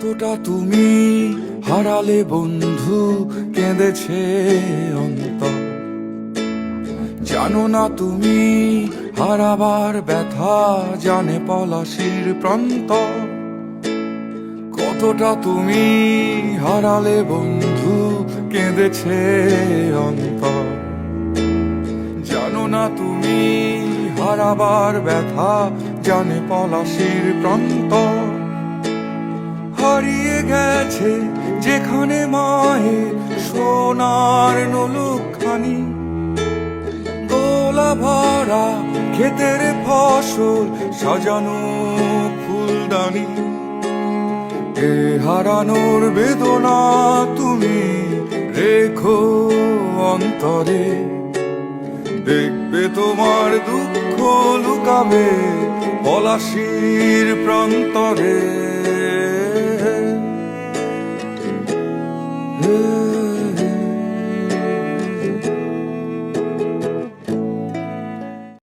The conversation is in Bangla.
কতটা তুমি হারালে বন্ধু, কেঁদেছে অন্তর। জানো না তুমি হারাবার ব্যথা, জানে পলাশির প্রান্ত। কতটা তুমি হারালে বন্ধু, কেঁদেছে অন্তর। জানো না তুমি হারাবার ব্যথা, জানে পলাশির প্রান্ত। হারিয়ে গেছে যেখানে মায়ের সোনার নলুকখানি, দোলা ভরা ক্ষেতের ফসল, সাজানো ফুলদানি। এ হারানোর বেদনা তুমি রেখো অন্তরে, দেখবে তোমার দুঃখ লুকাবে পলাশির প্রান্তরে।